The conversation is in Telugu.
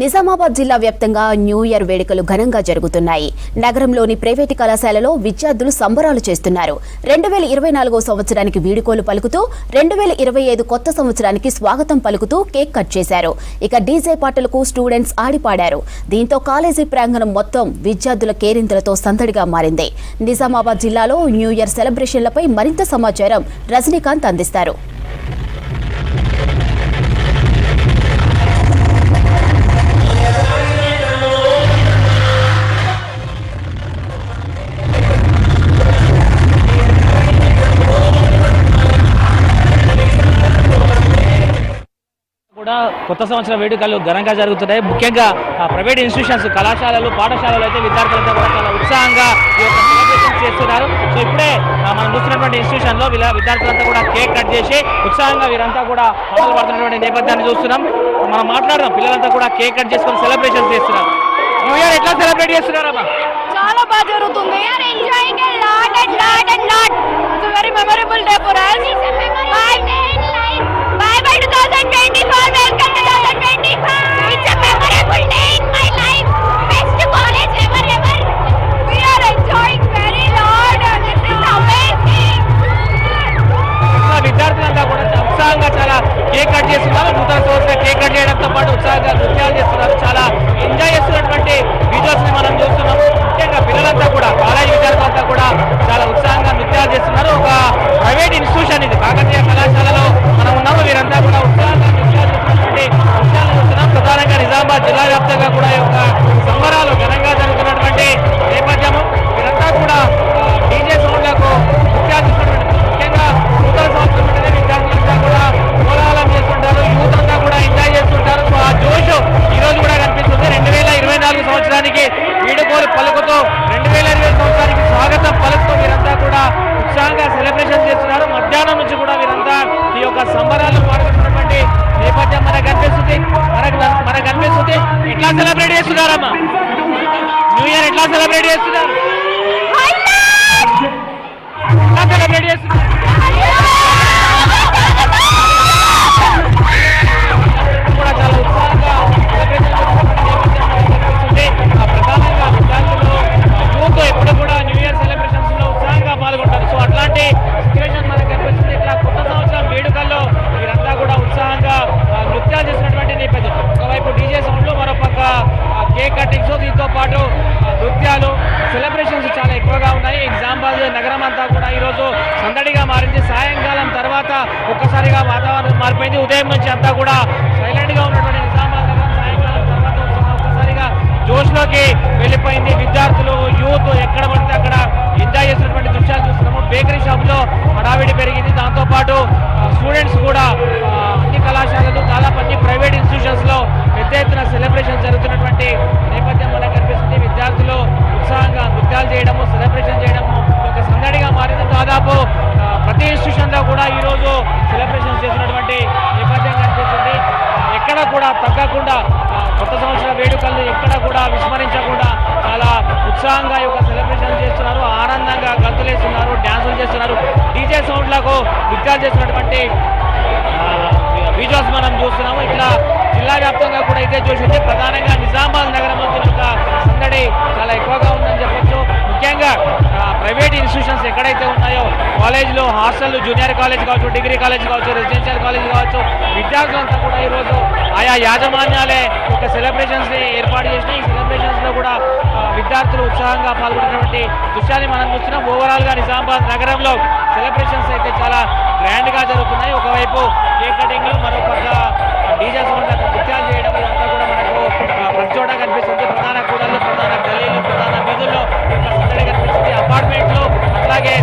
నిజామాబాద్ జిల్లా వ్యాప్తంగా న్యూ ఇయర్ వేడుకలు ఘనంగా జరుగుతున్నాయి. నగరంలోని ప్రైవేటు కళాశాలలో విద్యార్థులు సంబరాలు చేస్తున్నారు. 2024 సంవత్సరానికి వీడుకోలు పలుకుతూ 2025 కొత్త సంవత్సరానికి స్వాగతం పలుకుతూ కేక్ కట్ చేశారు. ఇక డీజే పాటలకు స్టూడెంట్స్ ఆడిపాడారు. దీంతో కాలేజీ ప్రాంగణం మొత్తం విద్యార్థుల కేరింతలతో సందడిగా మారింది. నిజామాబాద్ జిల్లాలో న్యూ ఇయర్ సెలబ్రేషన్లపై మరింత సమాచారం రజనీకాంత్ అందిస్తారు. కొత్త సంవత్సర వేడుకలు ఘనంగా జరుగుతున్నాయి. ముఖ్యంగా ప్రైవేట్ ఇన్స్టిట్యూషన్స్, కళాశాలలు, పాఠశాలలు అయితే విద్యార్థులంతా కూడా చాలా ఉత్సాహంగా ఈ యొక్క సెలబ్రేషన్స్ చేస్తున్నారు. సో ఇప్పుడే మనం చూస్తున్నటువంటి ఇన్స్టిట్యూషన్ లో విద్యార్థులంతా కూడా కేక్ కట్ చేసి ఉత్సాహంగా వీరంతా కూడా పాటలు పాడుతున్నటువంటి నేపథ్యాన్ని చూస్తున్నాం. మనం మాట్లాడదాం. పిల్లలంతా కూడా కేక్ కట్ చేసుకొని సెలబ్రేషన్స్ చేస్తున్నారు. న్యూ ఇయర్ ఎట్లా సెలబ్రేట్ చేస్తున్నారమ్మా? చాలా బాగా జరుగుతుంది. Very memorable day for us. Bye bye 2024. Welcome to 2025. It's a memorable day in my life. Best college ever. We are enjoying very lot. This is amazing. విద్యార్థులంతా కూడా ఉత్సాహంగా చాలా కేక్ కట్ చేస్తున్నారు. నూతన సంవత్సరం కేక్ కట్ చేయడంతో పాటు ఉత్సాహంగా నృత్యాలు చేస్తున్నారు. చాలా ఎంజాయ్ చేస్తున్నటువంటి విజువల్స్ ని మనం చూస్తున్నాం. ముఖ్యంగా పిల్లలంతా కూడా, కాలేజీ విద్యార్థులంతా కూడా చాలా ఉత్సాహంగా నృత్యాలు చేస్తున్నారు. ఒక ప్రైవేట్ ఇన్స్టిట్యూషన్ ఇది, కాకతీయ కళాశాలలో మనం ఉన్నాము. వీరంతా కూడా ఉత్సాహంగా నృత్యాలు చేస్తున్నటువంటి విషయాలు చూస్తున్నాం. ప్రధానంగా నిజామాబాద్ జిల్లా వ్యాప్తంగా కూడా ఈ యొక్క సంబరాలు ఘనంగా జరుగుతున్నటువంటి నేపథ్యము. వీరంతా కూడా డీజే సౌండ్లకు నృత్యాలు చేస్తున్నటువంటి, ముఖ్యంగా నూతన సంవత్సరం అంటే విద్యార్థులంతా కూడా కోలాహలం చేస్తుంటారు. యూత్ అంతా కూడా ఎంజాయ్ చేస్తుంటారు. సో ఆ జోష్ ఈ రోజు కూడా కనిపిస్తుంది. 2024 సంవత్సరానికి వీడుకోలు పలుకుతూ 2020 సంవత్సరానికి స్వాగతం పలుకుతూ వీరంతా కూడా ఉత్సాహంగా సెలబ్రేషన్ చేస్తున్నారు. మధ్యాహ్నం నుంచి కూడా వీరంతా ఈ యొక్క సంబరాలు పాల్గొంటున్నటువంటి నేపథ్యం మనకు కనిపిస్తుంది. ఎట్లా సెలబ్రేట్ చేస్తున్నారమ్మా? న్యూ ఇయర్ ఎట్లా సెలబ్రేట్ చేస్తున్నారు? ఎట్లా సెలబ్రేట్ చేస్తున్నారు? కూడా చాలా ఉత్సాహంగా సెలబ్రేషన్ చేస్తున్నటువంటి ప్రధానంగా విద్యార్థులు, యూత్ ఎప్పుడు కూడా న్యూ ఇయర్ సెలబ్రేషన్స్ లో ఉత్సాహంగా పాల్గొంటారు. సో అట్లాంటి సిచ్యువేషన్ మనకు కనిపిస్తుంది. ఇట్లా కొత్త సంవత్సరం వేడుకల్లో వీరంతా కూడా ఉత్సాహంగా నృత్యాలు చేసినటువంటి నేపథ్యం. ఒకవైపు డీజే సౌండ్లు, మరోపక్క కేక్ కటింగ్స్, దీంతో పాటు నృత్యాలు, సెలబ్రేషన్స్ చాలా ఎక్కువగా ఉన్నాయి. నిజామాబాద్ నగరం అంతా కూడా ఈరోజు సందడిగా మారింది. సాయంకాలం తర్వాత ఒక్కసారిగా వాతావరణం మారిపోయింది. ఉదయం నుంచి అంతా కూడా సైలెంట్ గా ఉన్నటువంటి నిజామాబాద్ నగరం సాయంకాలం తర్వాత ఒక్కసారిగా జోష్లోకి వెళ్ళిపోయింది. విద్యార్థులు, యూత్ ఎక్కడ పడితే అక్కడ ఎంజాయ్ చేసినటువంటి దృశ్యాలు చూస్తున్నాము. బేకరీ షాప్లో హడావిడి పెరిగింది. దాంతోపాటు స్టూడెంట్స్ కూడా అన్ని కళాశాలలు, దాదాపు అన్ని ప్రైవేట్ ఇన్స్టిట్యూషన్స్ లో పెద్ద ఎత్తున సెలబ్రేషన్ జరుగుతున్నటువంటి నేపథ్యం మనకు కనిపిస్తుంది. విద్యార్థులు ఉత్సాహంగా నృత్యాలు చేయడము, సెలబ్రేషన్ చేయడము ఒక సందడిగా మారింది. దాదాపు ప్రతి ఇన్స్టిట్యూషన్ లో కూడా ఈ రోజు సెలబ్రేషన్ చేసినటువంటి నేపథ్యం కనిపిస్తుంది. ఎక్కడ కూడా తగ్గకుండా కొత్త సంవత్సర వేడుకలను ఎక్కడ కూడా విస్మరించకుండా చాలా ఉత్సాహంగా ఈ యొక్క సెలబ్రేషన్ చేస్తున్నారు. ఆనందంగా గంతులేస్తున్నారు, డ్యాన్సులు చేస్తున్నారు. డీజే సౌండ్లకు నృత్యాలు చేస్తున్నటువంటి విజువల్స్ మనం చూస్తున్నాము. ఇట్లా జిల్లా వ్యాప్తంగా కూడా ఇదే జోష్ ఉంది. ప్రధానంగా నిజామాబాద్ నగరంలో యొక్క సందడి చాలా ఎక్కువగా ఉందని చెప్పొచ్చు. ముఖ్యంగా ప్రైవేట్ ఇన్స్టిట్యూషన్స్ ఎక్కడైతే ఉన్నాయో, కాలేజీలు, హాస్టల్, జూనియర్ కాలేజ్ కావచ్చు, డిగ్రీ కాలేజ్ కావచ్చు, రెసిడెన్షియల్ కాలేజ్ కావచ్చు, విద్యార్థులంతా కూడా ఈరోజు ఆయా యాజమాన్యాలే ఒక సెలబ్రేషన్స్ ని ఏర్పాటు చేసిన ఈ సెలబ్రేషన్స్ లో కూడా విద్యార్థులు ఉత్సాహంగా పాల్గొనేటువంటి దృశ్యాన్ని మనం చూస్తున్నాం. ఓవరాల్ గా నిజామాబాద్ నగరంలో సెలబ్రేషన్స్ అయితే చాలా గ్రాండ్ గా జరుగుతున్నాయి. ఒకవైపు కేక్ కటింగ్, మరోపక్క డీజే సౌండ్ నృత్యాలు చేయడం, ఇదంతా కూడా మనకు ప్రతి చోట కనిపిస్తుంది. ప్రధాన కూడళ్ళు, ప్రధాన గల్లీలు, ప్రధాన వీధుల్లో సందడి కనిపిస్తుంది. అపార్ట్మెంట్లు, అట్లాగే